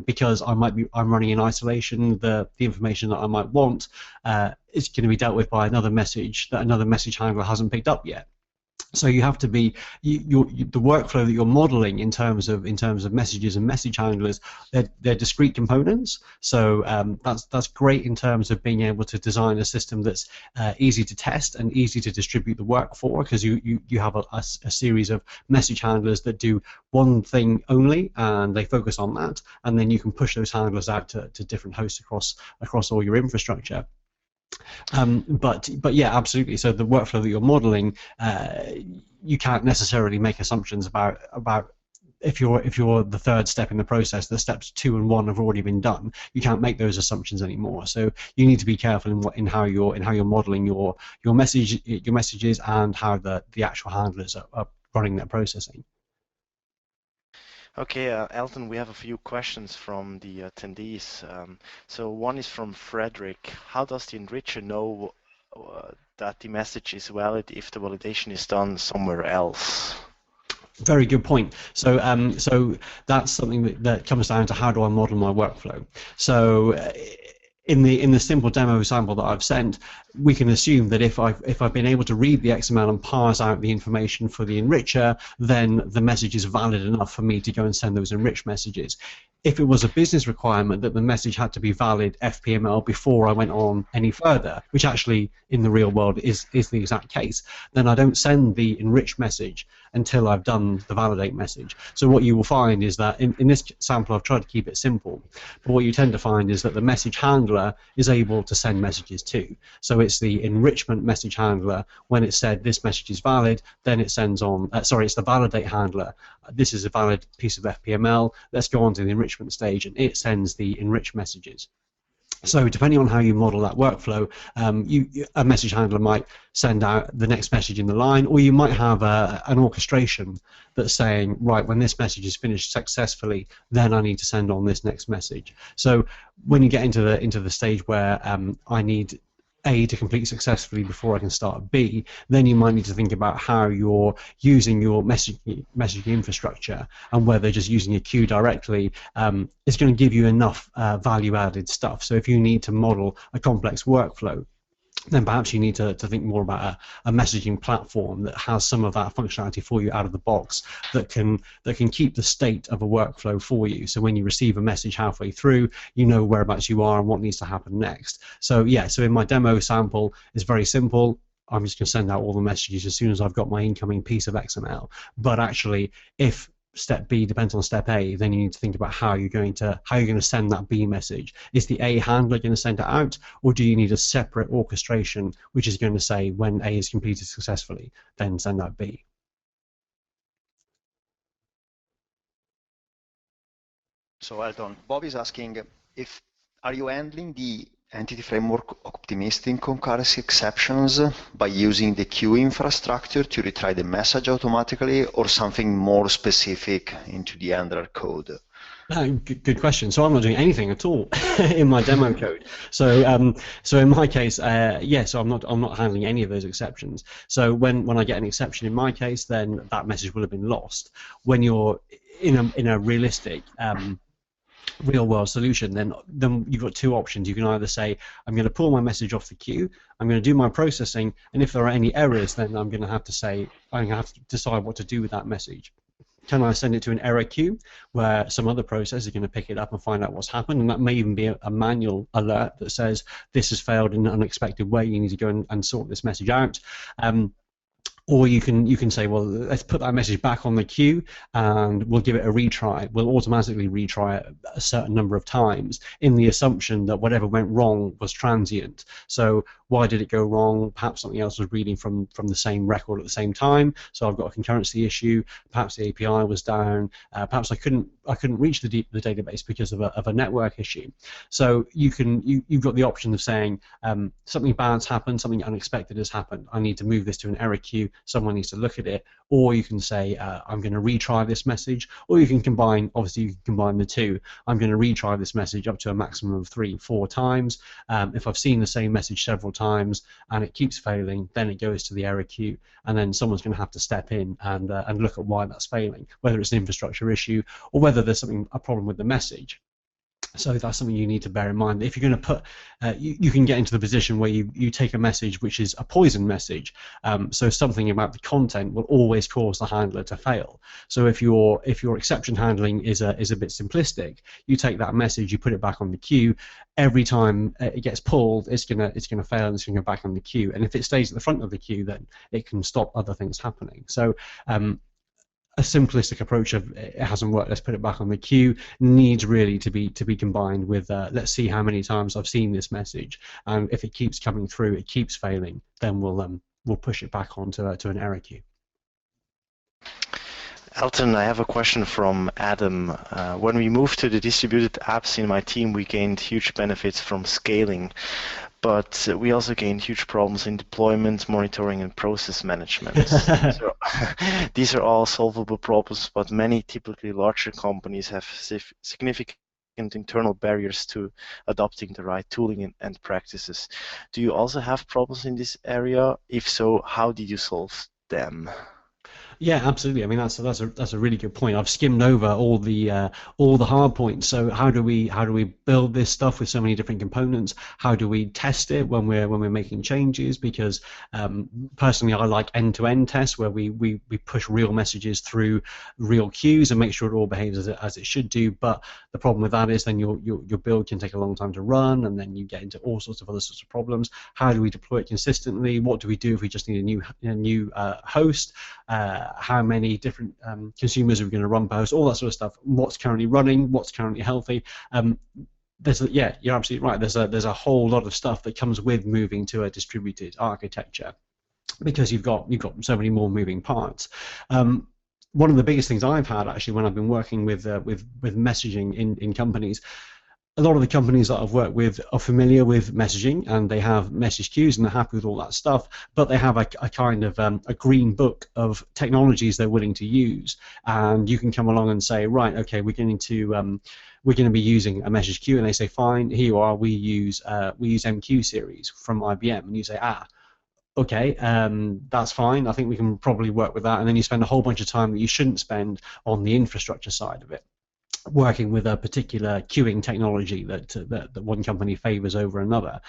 because I'm running in isolation. The information that I might want is going to be dealt with by another message that another message handler hasn't picked up yet. So you have to be the workflow that you're modeling in terms of messages and message handlers. They're discrete components. So that's great in terms of being able to design a system that's easy to test and easy to distribute the work for, because you have a series of message handlers that do one thing only, and they focus on that, and then you can push those handlers out to different hosts across all your infrastructure. But yeah, absolutely. So the workflow that you're modeling, you can't necessarily make assumptions about if you're the third step in the process. The steps 2 and 1 have already been done. You can't make those assumptions anymore. So you need to be careful in how you're modeling your messages and how the actual handlers are running their processing. Okay, Elton, we have a few questions from the attendees. So one is from Frederick. How does the enricher know that the message is valid if the validation is done somewhere else? Very good point. So so that's something that comes down to how do I model my workflow. So in the simple demo sample that I've sent, we can assume that if I've been able to read the XML and parse out the information for the enricher, then the message is valid enough for me to go and send those enriched messages. If it was a business requirement that the message had to be valid FPML before I went on any further, which actually in the real world is the exact case, then I don't send the enriched message until I've done the validate message. So what you will find is that in this sample I've tried to keep it simple, but what you tend to find is that the message handler is able to send messages too. So it's the enrichment message handler. When it said this message is valid, then it sends on, it's the validate handler. This is a valid piece of FPML. Let's go on to the enrichment stage, and it sends the enriched messages. So depending on how you model that workflow, a message handler might send out the next message in the line, or you might have an orchestration that's saying, right, when this message is finished successfully, then I need to send on this next message. So when you get into the stage where I need A to complete successfully before I can start B, then you might need to think about how you're using your messaging infrastructure, and whether just using a queue directly is going to give you enough value-added stuff. So if you need to model a complex workflow, then perhaps you need to think more about a messaging platform that has some of that functionality for you out of the box, that can keep the state of a workflow for you. So when you receive a message halfway through, you know whereabouts you are and what needs to happen next. So yeah, so in my demo sample, it's very simple. I'm just going to send out all the messages as soon as I've got my incoming piece of XML. But actually, if step B depends on step A, then you need to think about how you're going to send that B message. Is the A handler going to send it out, or do you need a separate orchestration which is going to say when A is completed successfully, then send out B? So Elton, Bob is asking if are you handling the entity framework optimistic concurrency exceptions by using the queue infrastructure to retry the message automatically, or something more specific into the handler code? Good question. So I'm not doing anything at all in my demo code. So so in my case, yeah, so I'm not handling any of those exceptions. So when I get an exception in my case, then that message will have been lost. When you're in a realistic real-world solution, then you've got two options. You can either say, I'm going to pull my message off the queue, I'm going to do my processing, and if there are any errors, then I'm going to have to decide what to do with that message. Can I send it to an error queue where some other process is going to pick it up and find out what's happened, and that may even be a manual alert that says this has failed in an unexpected way, you need to go and sort this message out. Or you can say, well, let's put that message back on the queue and we'll give it a retry. We'll automatically retry it a certain number of times in the assumption that whatever went wrong was transient. So why did it go wrong? Perhaps something else was reading from the same record at the same time. So I've got a concurrency issue. Perhaps the API was down. Perhaps I couldn't reach the database because of a network issue. So you've got the option of saying something bad's happened, something unexpected has happened. I need to move this to an error queue. Someone needs to look at it. Or you can say I'm going to retry this message. Or you can combine. Obviously, you can combine the two. I'm going to retry this message up to a maximum of 3-4 times. If I've seen the same message several times and it keeps failing, then it goes to the error queue, and then someone's going to have to step in and look at why that's failing, whether it's an infrastructure issue or whether there's a problem with the message. So that's something you need to bear in mind. If you're going to put, you can get into the position where you take a message which is a poison message, so something about the content will always cause the handler to fail. So if your exception handling is a bit simplistic, you take that message, you put it back on the queue. Every time it gets pulled, it's gonna fail and it's gonna go back on the queue. And if it stays at the front of the queue, then it can stop other things happening. So a simplistic approach of it hasn't worked, let's put it back on the queue, needs really to be combined with let's see how many times I've seen this message, and if it keeps coming through, it keeps failing, then we'll push it back onto an error queue. Elton, I have a question from Adam. When we moved to the distributed apps in my team, we gained huge benefits from scaling, but we also gained huge problems in deployment, monitoring, and process management. These are all solvable problems, but many typically larger companies have significant internal barriers to adopting the right tooling and practices. Do you also have problems in this area? If so, how did you solve them? Yeah, absolutely. I mean, that's a really good point. I've skimmed over all the hard points. So how do we build this stuff with so many different components? How do we test it when we're making changes? Because personally, I like end-to-end tests where we push real messages through real queues and make sure it all behaves as it should do. But the problem with that is then your build can take a long time to run, and then you get into all sorts of other sorts of problems. How do we deploy it consistently? What do we do if we just need a new host? How many different consumers are we going to run per host? All that sort of stuff. What's currently running? What's currently healthy? Yeah, you're absolutely right. There's a whole lot of stuff that comes with moving to a distributed architecture, because you've got so many more moving parts. One of the biggest things I've had actually when I've been working with messaging in companies, a lot of the companies that I've worked with are familiar with messaging and they have message queues and they're happy with all that stuff, but they have a kind of a green book of technologies they're willing to use, and you can come along and say, right, okay, we're going to be using a message queue, and they say, fine, here you are, we use MQ series from IBM, and you say, okay, that's fine, I think we can probably work with that, and then you spend a whole bunch of time that you shouldn't spend on the infrastructure side of it. working with a particular queuing technology that one company favors over another,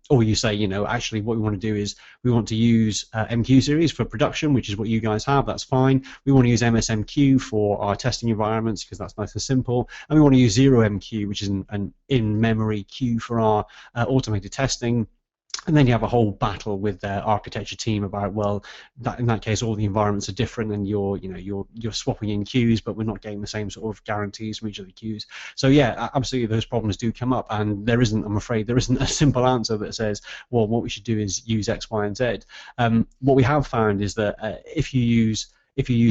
or you say, actually what we want to do is we want to use MQ series for production, which is what you guys have. That's fine. We want to use MSMQ for our testing environments because that's nice and simple, and we want to use 0MQ, which is an in-memory queue for our automated testing. And then you have a whole battle with their architecture team about, well, in that case, all the environments are different, and you're swapping in queues, but we're not getting the same sort of guarantees from each of the queues. So yeah, absolutely, those problems do come up, and I'm afraid there isn't a simple answer that says, well, what we should do is use X, Y, and Z. What we have found is that if you use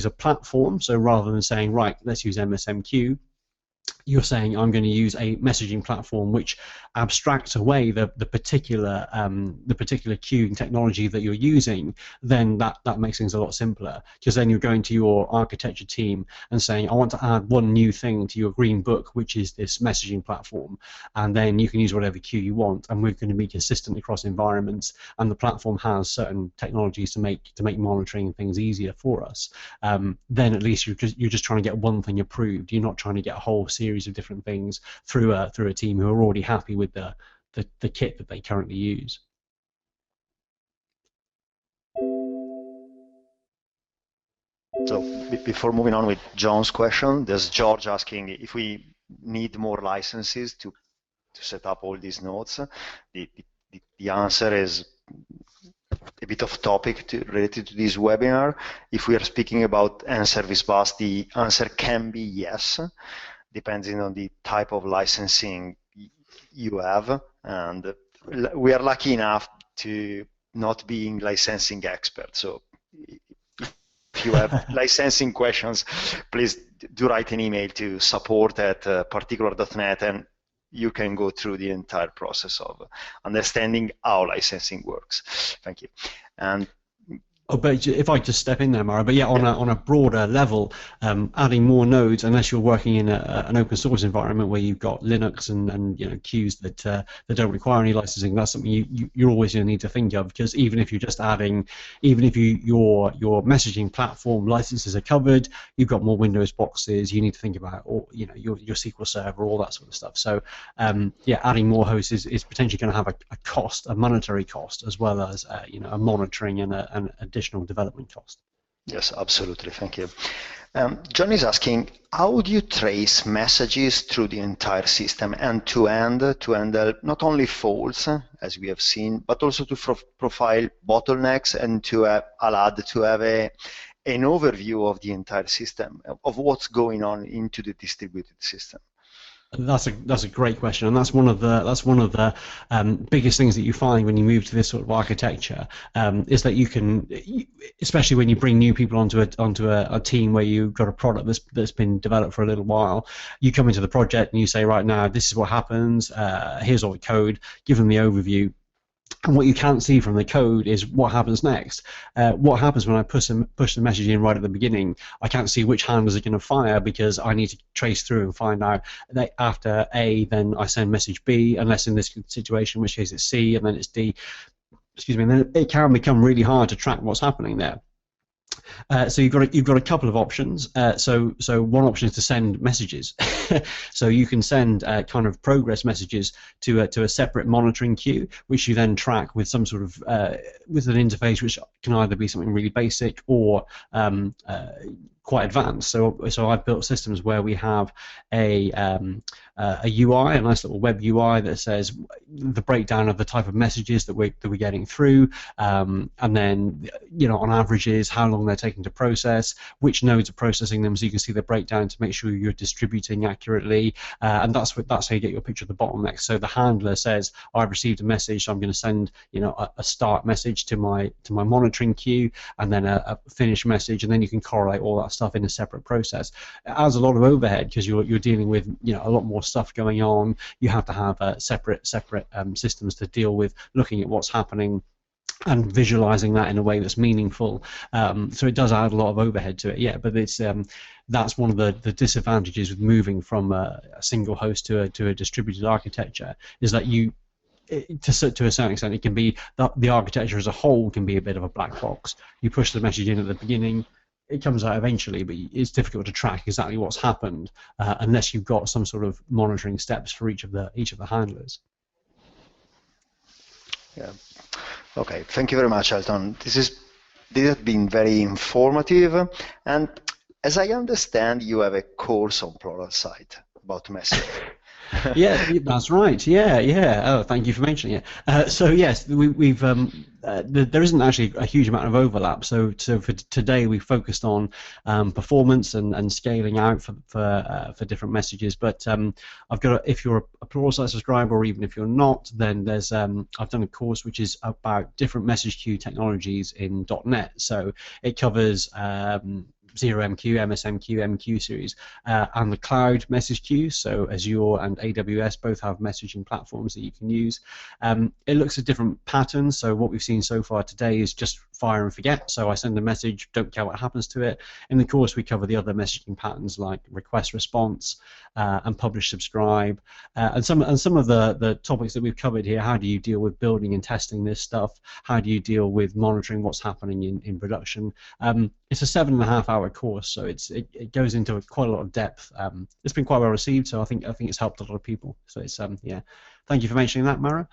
a platform, so rather than saying, right, let's use MSMQ, you're saying I'm going to use a messaging platform which abstracts away the particular queuing technology that you're using, then that makes things a lot simpler, because then you're going to your architecture team and saying, I want to add one new thing to your green book, which is this messaging platform, and then you can use whatever queue you want, and we're going to be consistent across environments, and the platform has certain technologies to make monitoring things easier for us. Then at least you're just trying to get one thing approved. You're not trying to get a whole series of different things through a team who are already happy with the kit that they currently use. So before moving on with John's question, there's George asking if we need more licenses to set up all these nodes. The answer is a bit off topic related to this webinar. If we are speaking about N-Service Bus, the answer can be yes, depending on the type of licensing you have. And we are lucky enough to not being licensing experts. So if you have licensing questions, please do write an email to support@particular.net, and you can go through the entire process of understanding how licensing works. Thank you. And but if I just step in there, Mara, but yeah, on a broader level, adding more nodes, unless you're working in an open source environment where you've got Linux and queues that don't require any licensing, that's something you're always going to need to think of, because even if you're just adding, even if your messaging platform licenses are covered, you've got more Windows boxes, you need to think about, or your SQL Server, all that sort of stuff. So yeah, adding more hosts is potentially going to have a cost, a monetary cost, as well as a monitoring and an additional development cost. Yes, absolutely. Thank you. John is asking, how do you trace messages through the entire system end-to-end to handle not only faults, as we have seen, but also to profile bottlenecks and to have an overview of the entire system, of what's going on into the distributed system? That's a great question, and that's one of the biggest things that you find when you move to this sort of architecture, is that you can, especially when you bring new people onto a team where you've got a product that's been developed for a little while. You come into the project and you say, right now, this is what happens. Here's all the code. Give them the overview. And what you can't see from the code is what happens next. What happens when I push the message in right at the beginning? I can't see which handlers are going to fire, because I need to trace through and find out that after A, then I send message B, unless in this situation, in which case it's C, and then it's D. Excuse me. And then it can become really hard to track what's happening there. So you've got a couple of options. So one option is to send messages. So you can send kind of progress messages to a separate monitoring queue, which you then track with some sort of with an interface which can either be something really basic or quite advanced. So I've built systems where we have a UI, a nice little web UI that says the breakdown of the type of messages that we're getting through, and then on averages how long they're taking to process, which nodes are processing them, so you can see the breakdown to make sure you're distributing accurately, and that's how you get your picture of the bottleneck. So the handler says, I've received a message, so I'm going to send a start message to my monitoring queue, and then a finish message, and then you can correlate all that stuff in a separate process. It adds a lot of overhead, because you're dealing with a lot more stuff going on. You have to have separate systems to deal with looking at what's happening and visualizing that in a way that's meaningful. So it does add a lot of overhead to it, yeah. But it's that's one of the disadvantages with moving from a single host to a distributed architecture, is that to a certain extent, it can be the architecture as a whole can be a bit of a black box. You push the message in at the beginning, it comes out eventually, but it's difficult to track exactly what's happened unless you've got some sort of monitoring steps for each of the handlers. Yeah. Okay. Thank you very much, Elton. This has been very informative, and as I understand, you have a course on Plural site about messaging. Yeah, that's right. Yeah. Oh, thank you for mentioning it. So yes, we've there isn't actually a huge amount of overlap. So for today, we focused on performance and scaling out for different messages. But I've got if you're a Pluralsight subscriber, or even if you're not, then there's I've done a course which is about different message queue technologies in .NET. So it covers 0MQ, MSMQ, MQ series, and the cloud message queue. So Azure and AWS both have messaging platforms that you can use. It looks at different patterns. So what we've seen so far today is just fire and forget. So I send a message, don't care what happens to it. In the course, we cover the other messaging patterns like request response and publish subscribe, and some of the topics that we've covered here. How do you deal with building and testing this stuff? How do you deal with monitoring what's happening in production? It's a 7.5-hour course, so it goes into quite a lot of depth. It's been quite well received, so I think it's helped a lot of people. So it's yeah. Thank you for mentioning that, Mara.